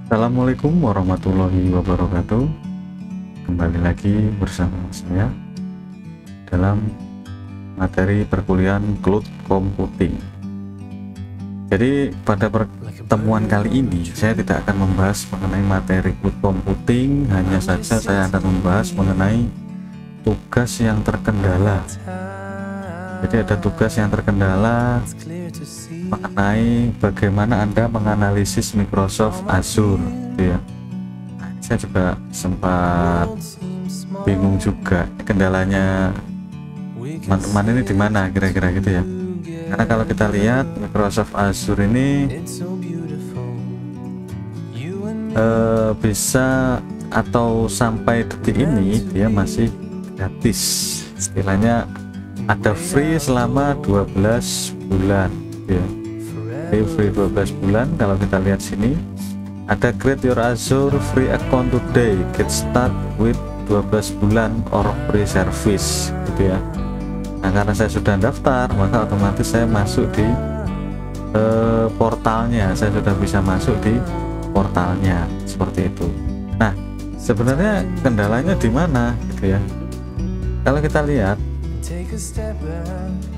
Assalamualaikum warahmatullahi wabarakatuh. Kembali lagi bersama saya dalam materi perkuliahan Cloud Computing. Jadi pada pertemuan kali ini saya tidak akan membahas mengenai materi Cloud Computing, hanya saja saya akan membahas mengenai tugas yang terkendala. Jadi ada tugas yang terkendala mengenai bagaimana Anda menganalisis Microsoft Azure, gitu ya. Nah, saya juga sempat bingung juga kendalanya teman-teman ini di mana kira-kira gitu ya. Karena kalau kita lihat Microsoft Azure ini bisa atau sampai detik ini dia masih gratis, istilahnya ada free selama 12 bulan ya. Free 12 bulan. Kalau kita lihat sini ada create your Azure free account today, get start with 12 bulan or free service gitu ya. Nah, karena saya sudah daftar maka otomatis saya masuk di portalnya, saya sudah bisa masuk di portalnya seperti itu. Nah, sebenarnya kendalanya di mana gitu ya. Kalau kita lihat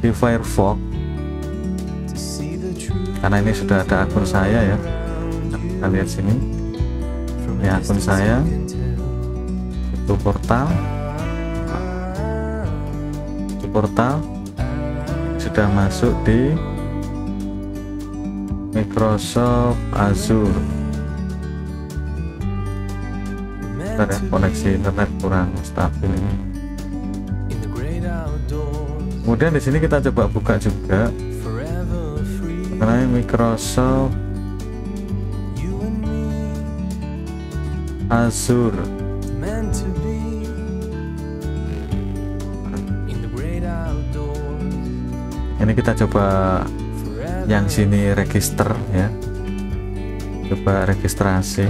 di Firefox, karena ini sudah ada akun saya ya, kita lihat sini ini akun saya, itu portal sudah masuk di Microsoft Azure. Bentar ya, koneksi internet kurang stabil ini. Kemudian di sini kita coba buka juga mengenai Microsoft Azure. Ini kita coba yang sini register ya, coba registrasi.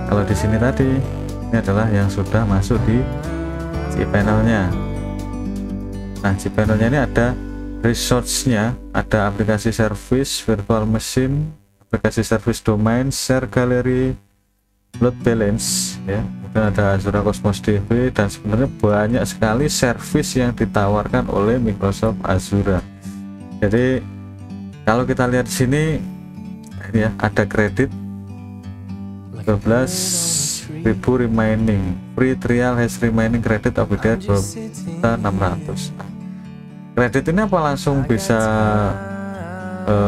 Kalau di sini tadi ini adalah yang sudah masuk di cPanel-nya. Nah, cPanel-nya ini ada resource-nya, ada aplikasi service, virtual machine, aplikasi service domain, share gallery, load balance ya. Kemudian ada Azure Cosmos DB, dan sebenarnya banyak sekali service yang ditawarkan oleh Microsoft Azure. Jadi kalau kita lihat di sini ini ya, ada kredit 12.000 remaining, free trial has remaining credit of the 2.600. Kredit ini apa langsung bisa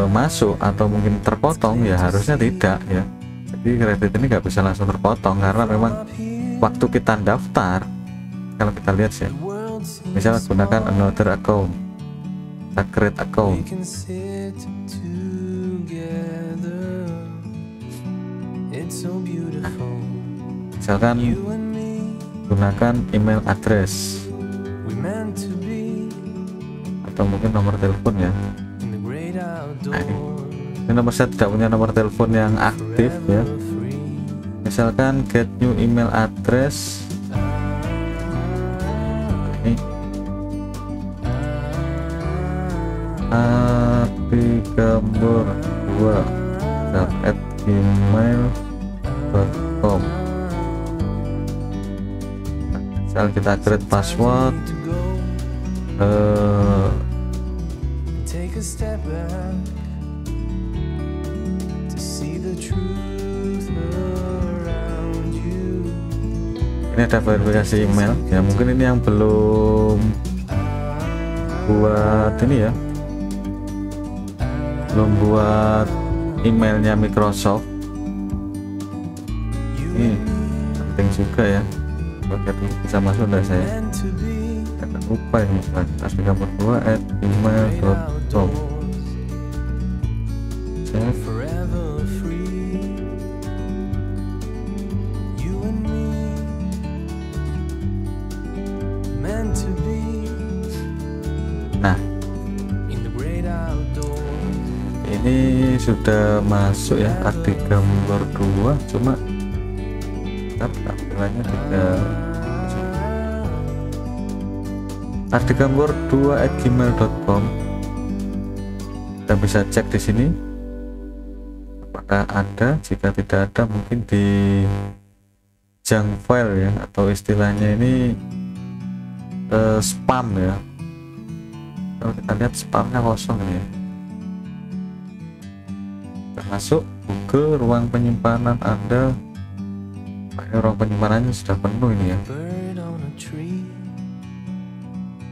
masuk atau mungkin terpotong? Ya harusnya tidak ya. Jadi kredit ini nggak bisa langsung terpotong karena memang waktu kita daftar, kalau kita lihat ya, misalnya gunakan another account, kita create account, misalkan gunakan email address atau mungkin nomor telepon ya. Nah, ini nomor, saya tidak punya nomor telepon yang aktif ya. Misalkan get new email address, ini atigambor2@gmail.com. Misal kita create password, ini ada verifikasi email ya. Mungkin ini yang belum buat ini ya, belum buat emailnya Microsoft. Ini penting juga ya, bagian bisa masuk enggak, saya akan lupa ini, atigambor2@gmail.com. Nah, ini sudah masuk ya, atigambor2, cuma tampilannya tidak. atigambor2@gmail.com. Kita bisa cek di sini apakah ada. Jika tidak ada, mungkin di junk file ya, atau istilahnya ini spam ya. Kalau kita lihat spamnya kosong ya, termasuk Google ruang penyimpanan Anda. Ruang penyimpanannya sudah penuh ini ya,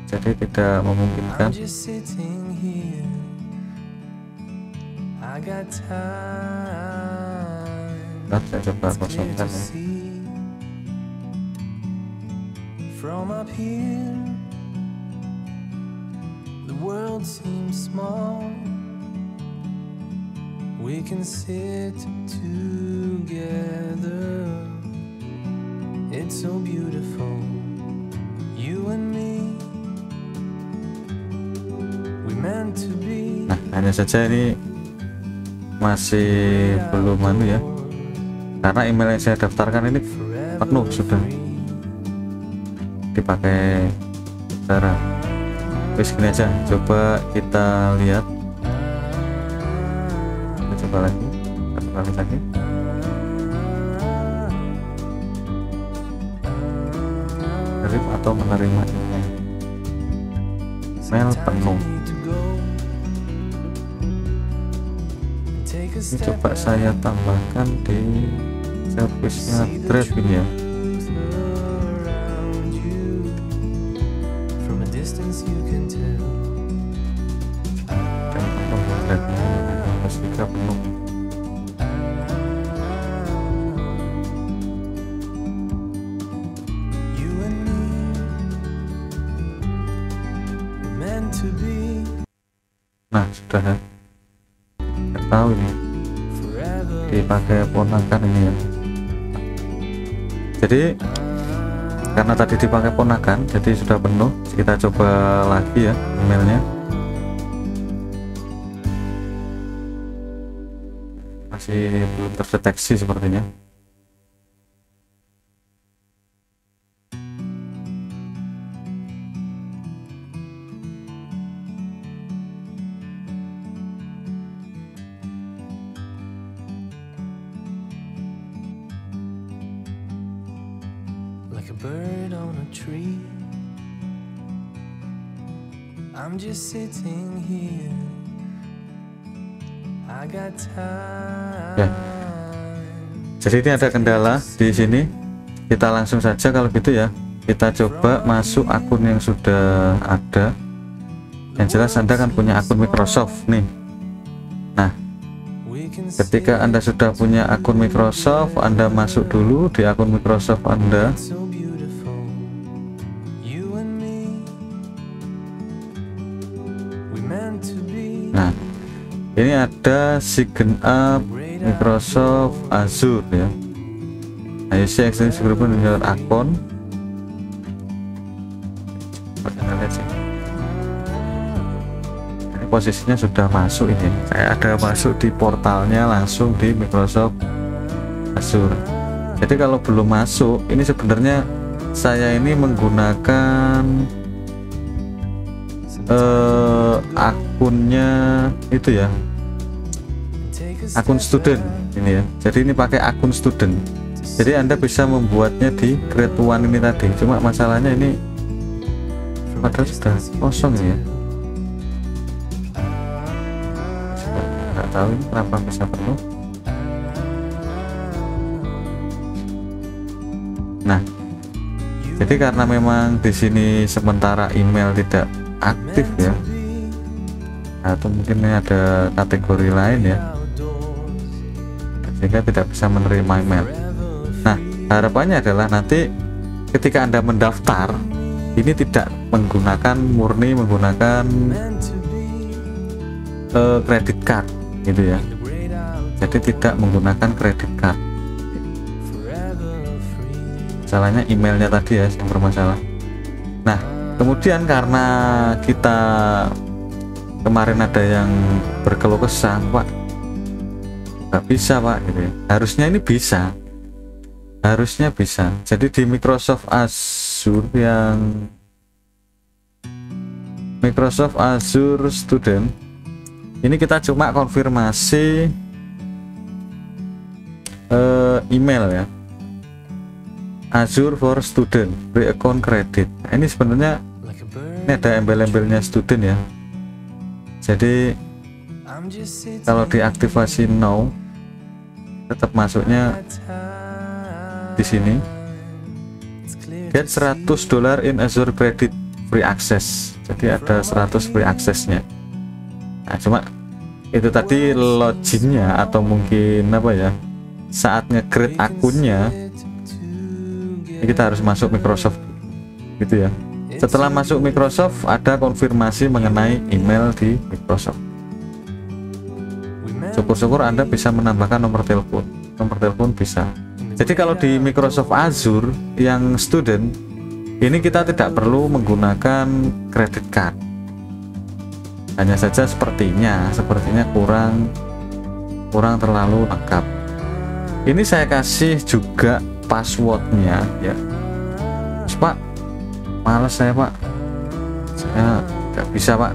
jadi tidak memungkinkan. Nah, saya coba kosongkan ya. From up here, the world seems small. We can sit together. It's so beautiful, you and me. We meant to be. Nah, hanya saja ini masih belum ya, karena email yang saya daftarkan ini penuh sudah dipakai cara. Terus gini aja, coba kita lihat, kita coba lagi satu kali lagi. Terima atau menerima email penuh. Ini coba saya tambahkan di servisnya Drive ini ya. Dan penuh Drive-nya, pastikan penuh. Nah, sudah ya. Nggak tahu ini dipakai ponakan ini ya. Jadi karena tadi dipakai ponakan, jadi sudah penuh. Kita coba lagi ya emailnya. Masih belum terdeteksi sepertinya. Like a bird on a tree, I'm just sitting here. I got time. Ya. Jadi ini ada kendala di sini. Kita langsung saja kalau gitu ya. Kita coba masuk akun yang sudah ada. Yang jelas Anda kan punya akun Microsoft nih. Nah, ketika Anda sudah punya akun Microsoft, Anda masuk dulu di akun Microsoft Anda. Nah, ini ada sign up Microsoft Azure ya. Nah, isi extension group dengan akun. Ini posisinya sudah masuk ini. Saya ada masuk di portalnya langsung di Microsoft Azure. Jadi kalau belum masuk, ini sebenarnya saya ini menggunakan akunnya itu ya, akun student ini ya. Jadi ini pakai akun student. Jadi Anda bisa membuatnya di Grade 1 ini tadi. Cuma masalahnya ini padahal sudah kosong ya. Nggak tahu ini kenapa bisa penuh. Nah, jadi karena memang di sini sementara email tidak aktif ya, atau mungkin ini ada kategori lain ya, sehingga tidak bisa menerima email. Nah, harapannya adalah nanti ketika Anda mendaftar ini tidak murni menggunakan kredit card gitu ya. Jadi tidak menggunakan kredit card. Masalahnya emailnya tadi ya yang bermasalah. Nah, kemudian karena kita kemarin ada yang berkeluh kesah, Pak, nggak bisa Pak gitu ya. Harusnya ini bisa, harusnya bisa. Jadi di Microsoft Azure yang Microsoft Azure Student ini kita cuma konfirmasi email ya, Azure for Student free account credit. Nah, ini sebenarnya ini ada embel-embelnya student ya, jadi kalau diaktifasi now tetap masuknya di sini, get $100 in Azure credit free access. Jadi ada 100 free accessnya. Nah, cuma itu tadi loginnya atau mungkin apa ya, saat nge-create akunnya kita harus masuk Microsoft gitu ya. Setelah masuk Microsoft ada konfirmasi mengenai email di Microsoft. Syukur-syukur Anda bisa menambahkan nomor telepon bisa. Jadi kalau di Microsoft Azure yang student ini kita tidak perlu menggunakan credit card. Hanya saja sepertinya kurang terlalu lengkap. Ini saya kasih juga passwordnya ya. Pak, males saya Pak, saya nggak bisa Pak.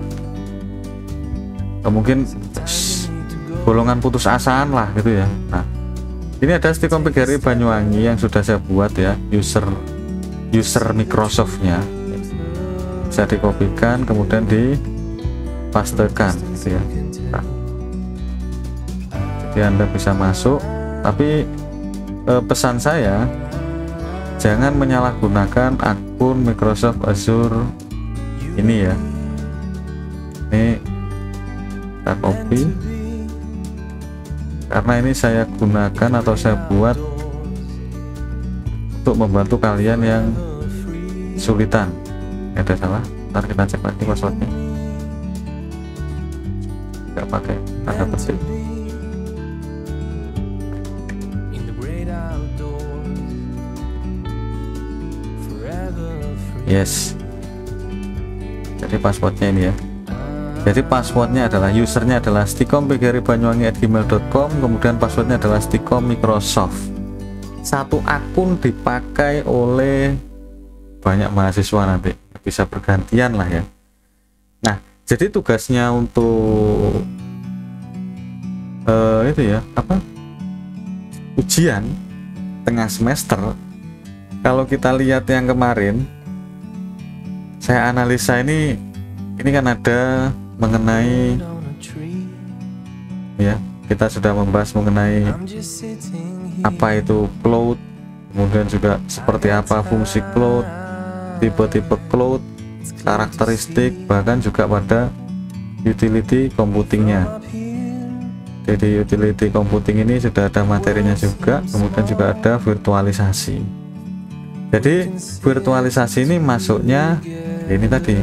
Mungkin golongan putus asaan lah gitu ya. Nah, ini ada Stikom PGRI Banyuwangi yang sudah saya buat ya, user Microsoftnya bisa dikopikan kemudian dipastekan gitu ya. Nah, jadi Anda bisa masuk, tapi pesan saya jangan menyalahgunakan akun Microsoft Azure ini ya. Ini kita copy, karena ini saya gunakan atau saya buat untuk membantu kalian yang kesulitan. Ada salah, ntar kita cek lagi passwordnya. Nggak pakai tanda petik. Yes, jadi passwordnya ini ya. Jadi passwordnya adalah, usernya adalah stikompgrbanyuwangi@gmail.com, kemudian passwordnya adalah Stikom Microsoft. Satu akun dipakai oleh banyak mahasiswa, nanti bisa bergantian lah ya. Nah, jadi tugasnya untuk itu ya, apa, ujian tengah semester, kalau kita lihat yang kemarin saya analisa, ini kan ada mengenai ya, kita sudah membahas mengenai apa itu cloud, kemudian juga seperti apa fungsi cloud, tipe-tipe cloud, karakteristik, bahkan juga pada utility computingnya. Jadi utility computing ini sudah ada materinya juga, kemudian juga ada virtualisasi. Jadi virtualisasi ini masuknya ini tadi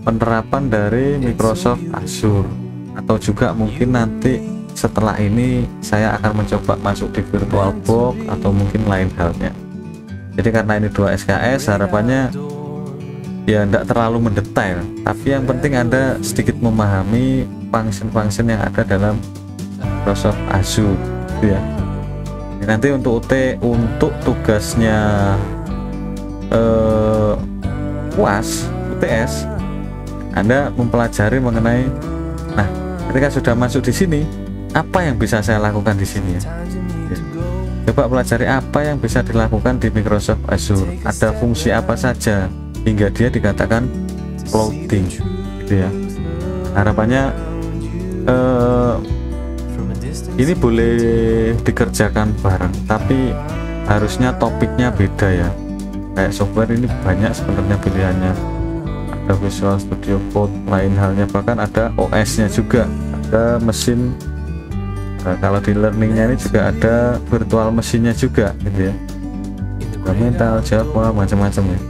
penerapan dari Microsoft Azure, atau juga mungkin nanti setelah ini saya akan mencoba masuk di VirtualBox atau mungkin lain halnya. Jadi karena ini 2 SKS, harapannya ya tidak terlalu mendetail, tapi yang penting Anda sedikit memahami function-function yang ada dalam Microsoft Azure gitu ya. Nanti untuk untuk tugasnya UAS UTS, Anda mempelajari mengenai, nah ketika sudah masuk di sini apa yang bisa saya lakukan di sini ya. Coba pelajari apa yang bisa dilakukan di Microsoft Azure, ada fungsi apa saja hingga dia dikatakan clouding gitu ya. Harapannya ini boleh dikerjakan bareng, tapi harusnya topiknya beda ya. Kayak software ini banyak sebenarnya pilihannya, ada Visual Studio Code, lain halnya, bahkan ada OS-nya juga, ada mesin. Nah, kalau di learningnya ini juga ada virtual mesinnya juga gitu ya, mental, Java, macam-macam ya.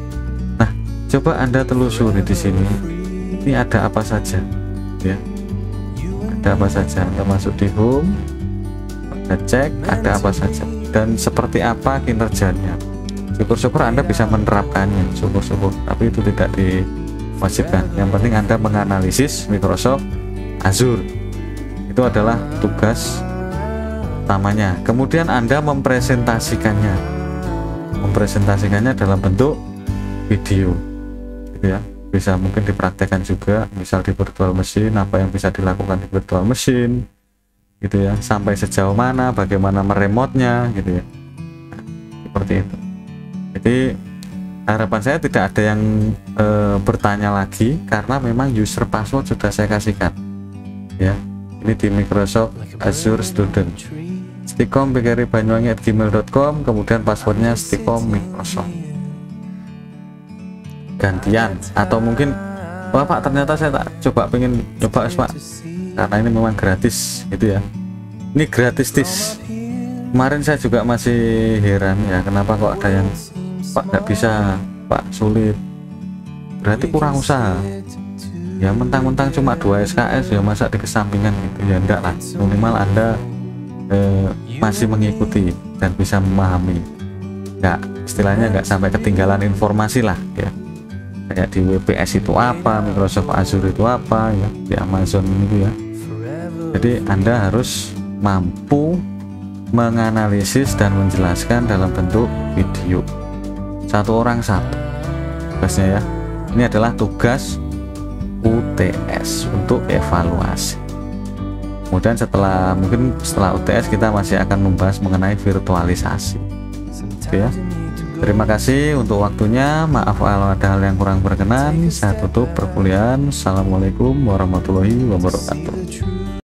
Nah, coba Anda telusuri di sini, ini ada apa saja ya, ada apa saja. Anda masuk di home, Anda cek ada apa saja dan seperti apa kinerjanya. Syukur-syukur Anda bisa menerapkannya, syukur-syukur, tapi itu tidak diwajibkan. Yang penting Anda menganalisis Microsoft Azure, itu adalah tugas utamanya. Kemudian Anda mempresentasikannya dalam bentuk video gitu ya. Bisa mungkin dipraktekkan juga, misal di virtual machine, apa yang bisa dilakukan di virtual machine gitu ya, sampai sejauh mana, bagaimana meremotnya gitu ya. seperti itu. Jadi harapan saya tidak ada yang bertanya lagi, karena memang user password sudah saya kasihkan ya. Ini di Microsoft Azure Student, stikom@banyuwangi@gmail.com, kemudian passwordnya stikom Microsoft. Gantian, atau mungkin Pak ternyata saya tak coba pengen coba Pak, karena ini memang gratis gitu ya. Ini gratis tis. Kemarin saya juga masih heran ya, kenapa kok ada yang Pak nggak bisa, Pak sulit, berarti kurang usaha ya. Mentang-mentang cuma 2 SKS ya masa dikesampingkan gitu ya, enggak lah, minimal Anda masih mengikuti dan bisa memahami, enggak, istilahnya enggak sampai ketinggalan informasi lah ya, kayak di WPS itu apa, Microsoft Azure itu apa ya, di Amazon itu ya. Jadi Anda harus mampu menganalisis dan menjelaskan dalam bentuk video, satu orang satu tugasnya ya. Ini adalah tugas UTS untuk evaluasi. Kemudian mungkin setelah UTS kita masih akan membahas mengenai virtualisasi. Oke ya. Terima kasih untuk waktunya. Maaf kalau ada hal yang kurang berkenan. Saya tutup perkuliahan. Assalamualaikum warahmatullahi wabarakatuh.